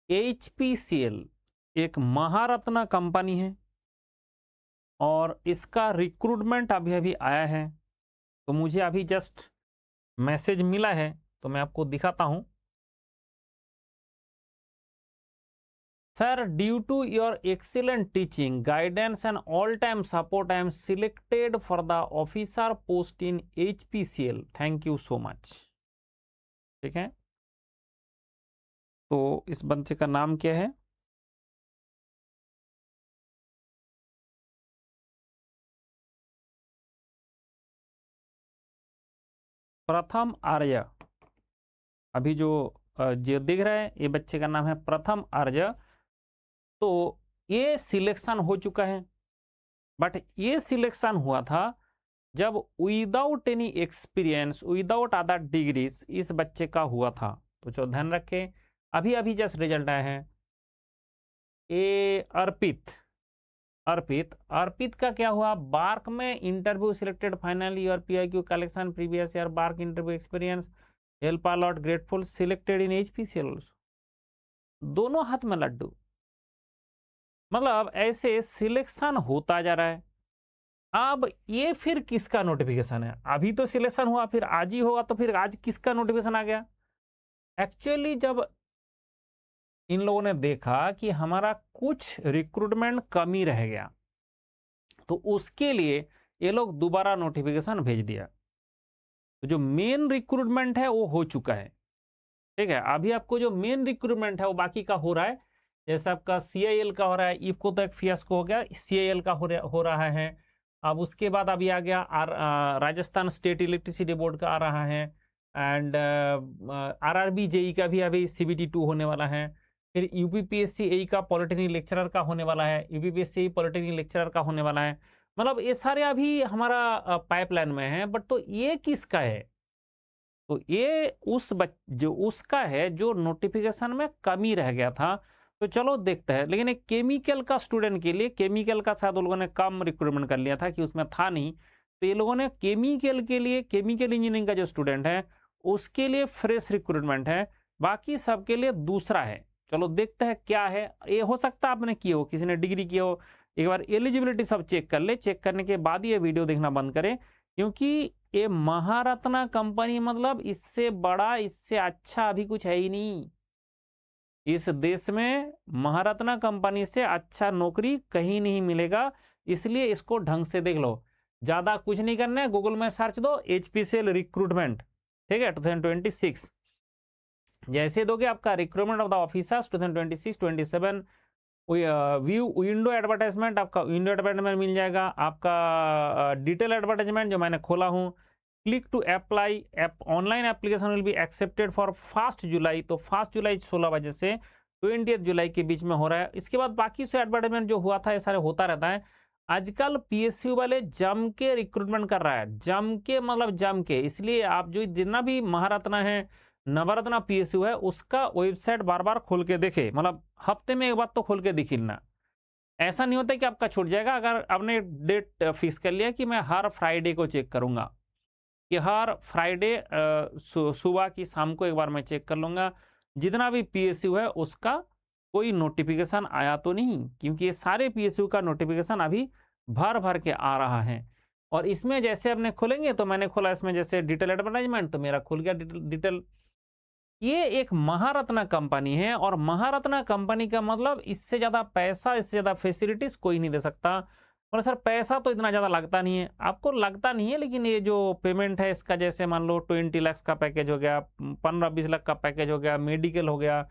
HPCL एक Maharatna company है और इसका रिक्रूटमेंट अभी अभी आया है। तो मुझे अभी जस्ट मैसेज मिला है, तो मैं आपको दिखाता हूं। Sir, due to your excellent teaching guidance and all time support I am selected for the officer post in HPCL। Thank you so much. ठीक है, तो इस बच्चे का नाम क्या है? प्रथम आर्य। अभी जो दिख रहा है, ये बच्चे का नाम है प्रथम आर्य। तो ये सिलेक्शन हो चुका है, बट ये सिलेक्शन हुआ था जब without any experience, without other degrees इस बच्चे का हुआ था। तो जो ध्यान रखें, अभी अभी जस्ट रिजल्ट आया है। ए अर्पित अर्पित अर्पित का क्या हुआ? बार्क में interview selected final year, PIQ collection, previous year BARC interview experience, help a lot, grateful, selected in HPCL also. दोनों हाथ में लड्डू। मतलब ऐसे सिलेक्शन होता जा रहा है। अब ये फिर किसका नोटिफिकेशन है? अभी तो सिलेक्शन हुआ, फिर आज ही होगा, तो फिर आज किसका नोटिफिकेशन आ गया? एक्चुअली जब इन लोगों ने देखा कि हमारा कुछ रिक्रूटमेंट कमी रह गया, तो उसके लिए ये लोग दोबारा नोटिफिकेशन भेज दिया। तो जो मेन रिक्रूटमेंट है वो हो चुका है। ठीक है, अभी आपको जो मेन रिक्रूटमेंट है वो बाकी का हो रहा है। जैसे आपका CIL का हो रहा है, इफको तो एक फियास्को हो गया, CIL का हो रहा है। अब उसके बाद अभी आ गया राजस्थान स्टेट इलेक्ट्रिसिटी बोर्ड का आ रहा है। एंड RRB JE का भी अभी CBT2 होने वाला है। फिर UPPSC AE का पॉलिटेक्निक लेक्चरर का होने वाला है, UPPSC पॉलिटेक्निक लेक्चरर का होने वाला है। मतलब ये सारे अभी हमारा पाइपलाइन में है। बट तो ये किसका है? तो ये जो उसका है जो नोटिफिकेशन में कमी रह गया था। तो चलो देखते हैं। लेकिन एक केमिकल का स्टूडेंट के लिए, केमिकल का शायद लोगों ने कम रिक्रूटमेंट कर लिया था कि उसमें था नहीं। तो ये लोगों ने केमिकल के लिए, केमिकल इंजीनियरिंग का जो स्टूडेंट है उसके लिए फ्रेश रिक्रूटमेंट है, बाकी सबके लिए दूसरा है। चलो देखते हैं क्या है। ये हो सकता है आपने किए हो, किसी ने डिग्री किए हो। एक बार एलिजिबिलिटी सब चेक कर ले, चेक करने के बाद ये वीडियो देखना बंद करें। क्योंकि ये महारत्ना कंपनी, मतलब इससे बड़ा, इससे अच्छा अभी कुछ है ही नहीं। इस देश में महारत्ना कंपनी से अच्छा नौकरी कहीं नहीं मिलेगा। इसलिए इसको ढंग से देख लो। ज्यादा कुछ नहीं करना है, गूगल में सर्च दो HPCL रिक्रूटमेंट। ठीक है, 2026 जैसे दोगे आपका recruitment of the officers 2026-27 view window advertisement, आपका विंडो एडवर्टाइजमेंट मिल जाएगा। आपका डिटेल एडवर्टाइजमेंट जो मैंने खोला हूँ, click to apply, online application will be accepted for 1 July. तो 1 जुलाई 16 बजे से 20 जुलाई के बीच में हो रहा है। इसके बाद बाकी से एडवर्टाइजमेंट जो हुआ था ये सारे होता रहता है। आजकल PSU वाले जम के रिक्रूटमेंट कर रहा है, जम के, मतलब जम के। इसलिए आप जो जितना भी महारत्ना है, नवरत्ना PSU है, उसका वेबसाइट बार बार खोल के देखे। मतलब हफ्ते में एक बार तो खोल के दिखना। ऐसा नहीं होता कि आपका छूट जाएगा। अगर आपने डेट फिक्स कर लिया कि मैं हर फ्राइडे को चेक करूंगा, कि हर फ्राइडे सुबह की शाम को एक बार मैं चेक कर लूंगा जितना भी PSU है उसका कोई नोटिफिकेशन आया तो नहीं। क्योंकि ये सारे PSU का नोटिफिकेशन अभी भर भर के आ रहा है। और इसमें जैसे अपने खोलेंगे, तो मैंने खोला इसमें जैसे डिटेल एडवर्टाइजमेंट, तो मेरा खुल गया डिटेल। ये एक महारत्ना कंपनी है, और महारत्ना कंपनी का मतलब इससे ज्यादा पैसा, इससे ज्यादा फैसिलिटीज कोई नहीं दे सकता। और सर पैसा तो इतना ज्यादा लगता नहीं है, आपको लगता नहीं है, लेकिन ये जो पेमेंट है इसका, जैसे मान लो 20 लाख का पैकेज हो गया, 15-20 लाख का पैकेज हो गया, मेडिकल हो गया,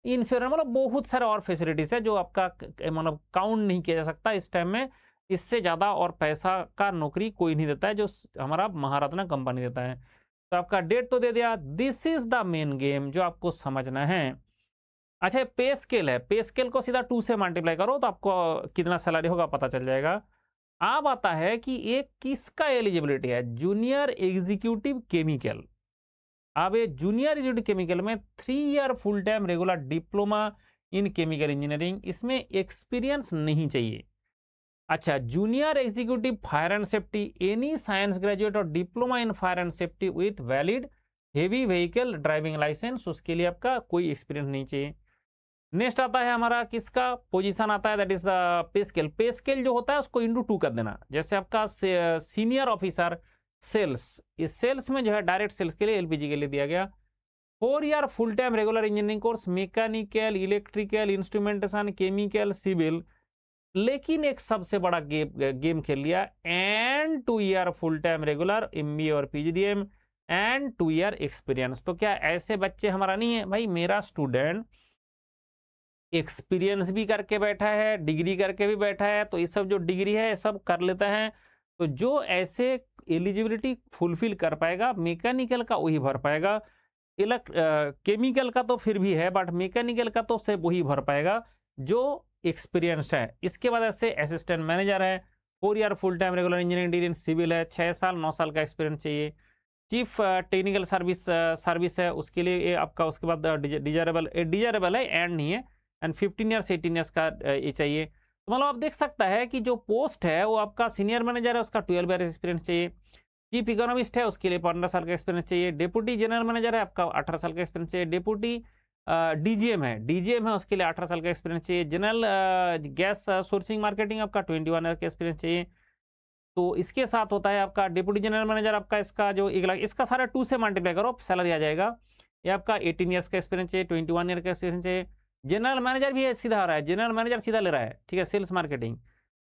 इंश्योरेंस, मतलब बहुत सारे और फैसिलिटीज है जो आपका मतलब काउंट नहीं किया जा सकता इस टाइम में। इससे ज्यादा और पैसा का नौकरी कोई नहीं देता है जो हमारा महारत्ना कंपनी देता है। तो आपका डेट तो दे दिया। This is the main game जो आपको समझना है। अच्छा, पे स्केल है, पे स्केल को सीधा 2 से मल्टीप्लाई करो तो आपको कितना सैलरी होगा पता चल जाएगा। अब आता है कि एक किसका एलिजिबिलिटी है, जूनियर एग्जीक्यूटिव केमिकल। अब ये जूनियर एग्जीक्यूटिव केमिकल में 3 year full time regular diploma in chemical engineering, इसमें एक्सपीरियंस नहीं चाहिए। अच्छा, junior executive fire and safety, any science graduate और diploma in fire and safety with valid heavy vehicle driving licence, उसके लिए आपका कोई एक्सपीरियंस नहीं चाहिए। नेक्स्ट आता है हमारा किसका पोजीशन आता है, that is the pay scale. पे स्केल जो होता है उसको इंटू 2 कर देना। जैसे आपका सीनियर ऑफिसर सेल्स, इस सेल्स में जो है डायरेक्ट सेल्स के लिए एलपीजी के लिए दिया गया 4 year full time regular engineering course, mechanical, electrical, instrumentation, chemical, civil. लेकिन एक सबसे बड़ा गेम खेल लिया, and 2 year full time regular MBA और पीजीडीएम एंड 2 ईयर एक्सपीरियंस। तो क्या ऐसे बच्चे हमारा नहीं है भाई? मेरा स्टूडेंट एक्सपीरियंस भी करके बैठा है, डिग्री करके भी बैठा है, तो ये सब जो डिग्री है ये सब कर लेता है। तो जो ऐसे एलिजिबिलिटी फुलफिल कर पाएगा मैकेनिकल का वही भर पाएगा, केमिकल का तो फिर भी है बट मैकेनिकल का तो सिर्फ वही भर पाएगा जो एक्सपीरियंस्ड है। इसके बाद ऐसे असिस्टेंट मैनेजर है, 4 year full time regular engineering degree in civil है, 6 साल 9 साल का एक्सपीरियंस चाहिए। चीफ टेक्निकल सर्विस है, उसके लिए ये आपका, उसके बाद डिजायरेबल है एंड नहीं है, एंड 15 ईयर्स 18 ईयर्स का ये चाहिए। तो मतलब आप देख सकता है कि जो पोस्ट है वो आपका सीनियर मैनेजर है, उसका 12 ईयर एक्सपीरियंस चाहिए। चीफ इकोनॉमिस्ट है, उसके लिए 15 साल का एक्सपीरियंस चाहिए। डेप्यूटी जनरल मैनेजर है, आपका 18 साल का एक्सपीरियंस चाहिए। डेप्यूटी डीजीएम है, उसके लिए 18 साल का एक्सपीरियंस चाहिए। जनरल गैस सोर्सिंग मार्केटिंग आपका 21 ईयर का एक्सपीरियंस चाहिए। तो इसके साथ होता है आपका डिप्यूटी जनरल मैनेजर, आपका इसका जो 1 लाख, इसका सारा 2 से मल्टीप्लाई करो सैलरी आ जाएगा। ये आपका 18 ईयर्स का एक्सपीरियंस चाहिए, 21 ईयर का एक्सपीरियंस चाहिए। जनरल मैनेजर भी सीधा आ रहा है, जनरल मैनेजर सीधा ले रहा है, ठीक है, सेल्स मार्केटिंग।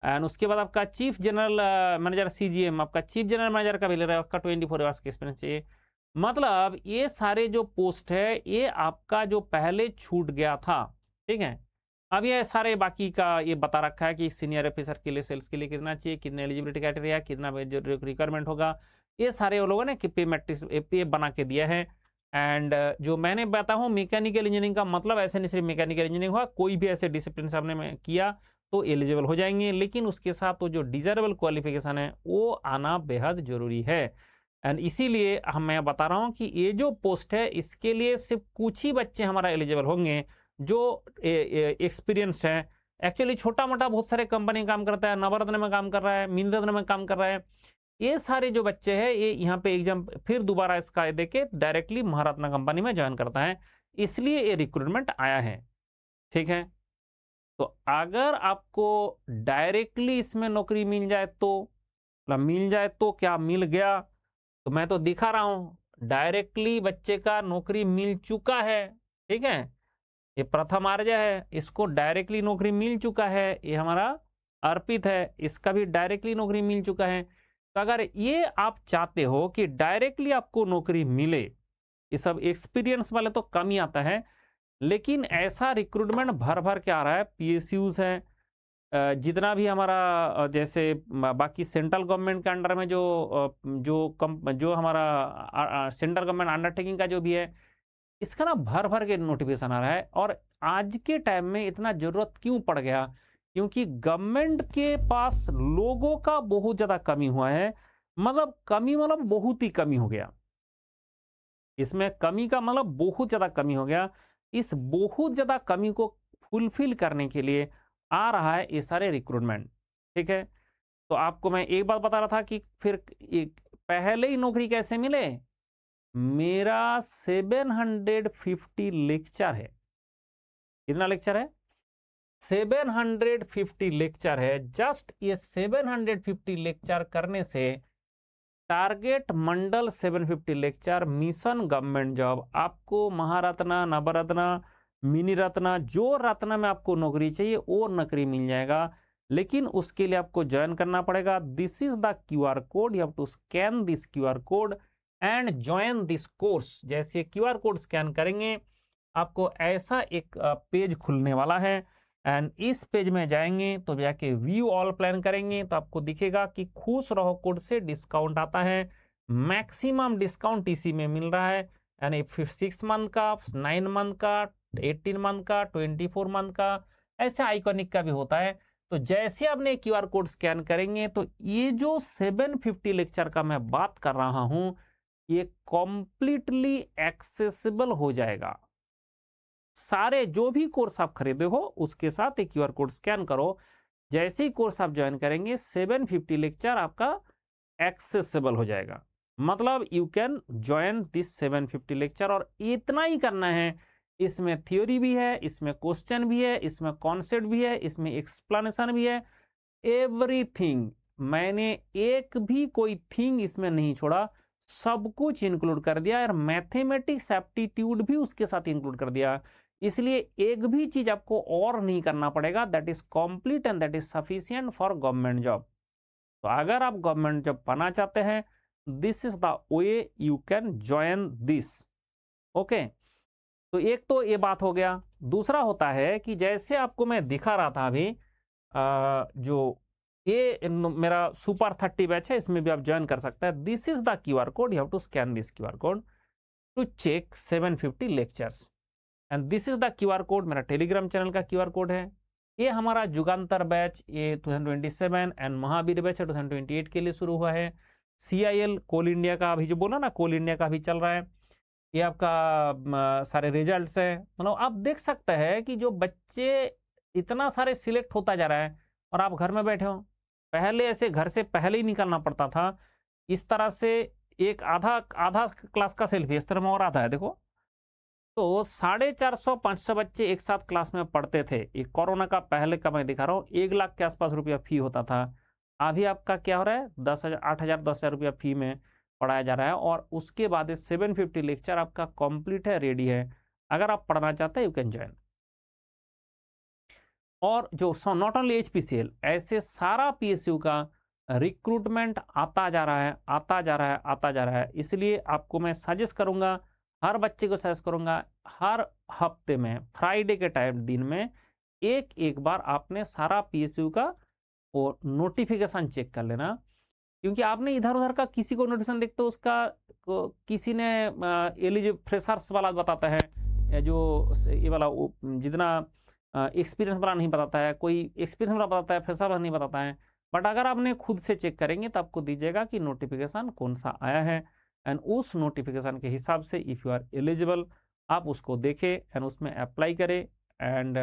एंड उसके बाद आपका चीफ जनरल मैनेजर सीजीएम, आपका चीफ जनरल मैनेजर का भी ले रहा है, आपका 24 आवर्स का एक्सपीरियंस चाहिए। मतलब ये सारे जो पोस्ट है ये आपका जो पहले छूट गया था, ठीक है, अब ये सारे बाकी का ये बता रखा है कि सीनियर ऑफिसर के लिए सेल्स के लिए कितना चाहिए, कितने एलिजिबिलिटी क्राइटेरिया, कितना रिक्वायरमेंट होगा, ये सारे वो लोगों ने पे मैट्रिक्स पे बना के दिया है। एंड जो मैंने बताया हूँ मैकेनिकल इंजीनियरिंग का मतलब ऐसे नहीं सिर्फ मैकेनिकल इंजीनियरिंग हुआ, कोई भी ऐसे डिसिप्लिन से आपने किया तो एलिजिबल हो जाएंगे, लेकिन उसके साथ तो जो डिजायरेबल क्वालिफिकेशन है वो आना बेहद जरूरी है। एंड इसीलिए मैं बता रहा हूँ कि ये जो पोस्ट है इसके लिए सिर्फ कुछ ही बच्चे हमारा एलिजिबल होंगे जो एक्सपीरियंस्ड है। एक्चुअली छोटा मोटा बहुत सारे कंपनी काम करता है, नवरत्न में काम कर रहा है, मिनरत्न में काम कर रहा है, ये सारे जो बच्चे हैं ये यहाँ पे एग्जाम फिर दोबारा इसका देके डायरेक्टली महारत्ना कंपनी में ज्वाइन करता है, इसलिए ये रिक्रूटमेंट आया है, ठीक है। तो अगर आपको डायरेक्टली इसमें नौकरी मिल जाए तो क्या मिल गया, तो मैं तो दिखा रहा हूं डायरेक्टली बच्चे का नौकरी मिल चुका है, ठीक है। ये प्रथम आर्य है, इसको डायरेक्टली नौकरी मिल चुका है। ये हमारा अर्पित है, इसका भी डायरेक्टली नौकरी मिल चुका है। तो अगर ये आप चाहते हो कि डायरेक्टली आपको नौकरी मिले, ये सब एक्सपीरियंस वाले तो कम ही आता है, लेकिन ऐसा रिक्रूटमेंट भर भर के आ रहा है। पीएसयूज है, जितना भी हमारा जैसे बाकी सेंट्रल गवर्नमेंट के अंडर में जो हमारा सेंट्रल गवर्नमेंट अंडरटेकिंग का जो भी है, इसका ना भर भर के नोटिफिकेशन आ रहा है। और आज के टाइम में इतना जरूरत क्यों पड़ गया, क्योंकि गवर्नमेंट के पास लोगों का बहुत ज्यादा कमी हुआ है। मतलब कमी मतलब बहुत ही कमी हो गया, इसमें कमी का मतलब बहुत ज्यादा कमी हो गया। इस बहुत ज्यादा कमी को फुलफिल करने के लिए आ रहा है ये सारे रिक्रूटमेंट, ठीक है। तो आपको मैं एक बात बता रहा था कि फिर पहले ही नौकरी कैसे मिले। मेरा 750 लेक्चर है, कितना लेक्चर है, 750 लेक्चर है। जस्ट ये 750 लेक्चर करने से टारगेट मंडल 750 लेक्चर, मिशन गवर्नमेंट जॉब, आपको महारत्ना, नवरत्ना, मिनी रत्ना, जो रत्ना में आपको नौकरी चाहिए वो नौकरी मिल जाएगा। लेकिन उसके लिए आपको ज्वाइन करना पड़ेगा। This is the QR code, you have to scan this QR code and join this course. जैसे QR कोड स्कैन करेंगे आपको ऐसा एक पेज खुलने वाला है, एंड इस पेज में जाएंगे तो जाके व्यू ऑल प्लान करेंगे तो आपको दिखेगा कि खुश रहो कोड से डिस्काउंट आता है। मैक्सिमम डिस्काउंट इसी में मिल रहा है, यानी 6 मंथ का, 9 मंथ का, 18 मंथ का, 24 मंथ का, ऐसे आइकॉनिक का भी होता है। तो जैसे आपने QR कोड स्कैन करेंगे तो ये जो 750 लेक्चर का मैं बात कर रहा हूं ये कॉम्प्लीटली एक्सेसिबल हो जाएगा। सारे जो भी कोर्स आप खरीदे हो उसके साथ एक QR कोड स्कैन करो, जैसे ही कोर्स आप ज्वाइन करेंगे 750 लेक्चर आपका एक्सेसिबल हो जाएगा। मतलब you can join this 750 lecture. और इतना ही करना है इसमें थ्योरी भी है, इसमें क्वेश्चन भी है, इसमें कॉन्सेप्ट भी है, इसमें एक्सप्लेनेशन भी है, एवरीथिंग। मैंने एक भी कोई थिंग इसमें नहीं छोड़ा, सब कुछ इंक्लूड कर दिया और मैथमेटिक्स एप्टीट्यूड भी उसके साथ इंक्लूड कर दिया। इसलिए एक भी चीज आपको और नहीं करना पड़ेगा। That is complete and that is sufficient for government job. तो अगर आप गवर्नमेंट जॉब पाना चाहते हैं, this is the way you can join this. Okay, तो एक तो ये बात हो गया। दूसरा होता है कि जैसे आपको मैं दिखा रहा था अभी, जो ये मेरा सुपर 30 बैच है, इसमें भी आप ज्वाइन कर सकते हैं। This is the QR code, you have to scan this QR code to check 750 lectures and this is the QR code, मेरा टेलीग्राम चैनल का क्यूआर कोड है। ये हमारा जुगांतर बैच, ये 2027 एंड महावीर बैच है 2028 के लिए शुरू हुआ है। CIL कोल इंडिया का अभी जो बोला ना, कोल इंडिया का अभी चल रहा है। ये आपका सारे रिजल्ट्स है। मतलब आप देख सकते हैं कि जो बच्चे इतना सारे सिलेक्ट होता जा रहा है और आप घर में बैठे हो। पहले ऐसे घर से पहले ही निकलना पड़ता था। इस तरह से एक आधा क्लास का सेल्फी इस तरह में और आता है, देखो। तो 450-500 बच्चे एक साथ क्लास में पढ़ते थे। एक कोरोना का पहले का मैं दिखा रहा हूँ, 1 लाख के आसपास रुपया फी होता था। अभी आपका क्या हो रहा है, 10,000 8,000 10,000 रुपया फी में पढ़ाया जा रहा है। और उसके बाद 750 लेक्चर आपका कंप्लीट है, रेडी है। अगर आप पढ़ना चाहते हैं, यू कैन ज्वाइन। और जो नॉट ओनली HPCL, ऐसे सारा PSU का रिक्रूटमेंट आता जा रहा है, आता जा रहा है, आता जा रहा है। इसलिए आपको मैं सजेस्ट करूंगा, हर बच्चे को सजेस्ट करूंगा, हर हफ्ते में फ्राइडे के टाइम दिन में एक बार आपने सारा PSU का वो नोटिफिकेशन चेक कर लेना। क्योंकि आपने इधर उधर का किसी को नोटिफिकेशन देखते हो, उसका किसी ने एलिजिबल फ्रेशर्स वाला बताता है, या जो ये वाला जितना एक्सपीरियंस वाला नहीं बताता है, कोई एक्सपीरियंस वाला बताता है, फ्रेशर वाला नहीं बताता है। बट अगर आपने खुद से चेक करेंगे तो आपको दीजिएगा कि नोटिफिकेशन कौन सा आया है, एंड उस नोटिफिकेशन के हिसाब से इफ़ यू आर एलिजिबल, आप उसको देखें एंड उसमें अप्लाई करें। एंड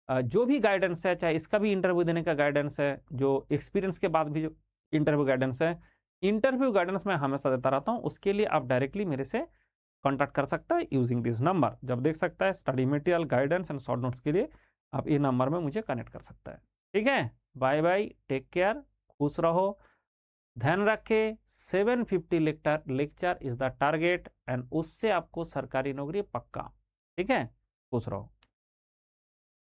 जो भी गाइडेंस है, चाहे इसका भी इंटरव्यू देने का गाइडेंस है, जो एक्सपीरियंस के बाद भी जो इंटरव्यू गाइडेंस है, इंटरव्यू गाइडेंस मैं हमेशा देता रहता हूँ। उसके लिए आप डायरेक्टली मेरे से कॉन्टैक्ट कर सकते हैं यूजिंग दिस नंबर। जब देख सकता है study material, guidance and short notes के लिए आप ये नंबर में मुझे कनेक्ट कर सकता है। ठीक है, बाय बाय, टेक केयर, खुश रहो, ध्यान रखें। 750 lecture is the target and उससे आपको सरकारी नौकरी पक्का। ठीक है, खुश रहो।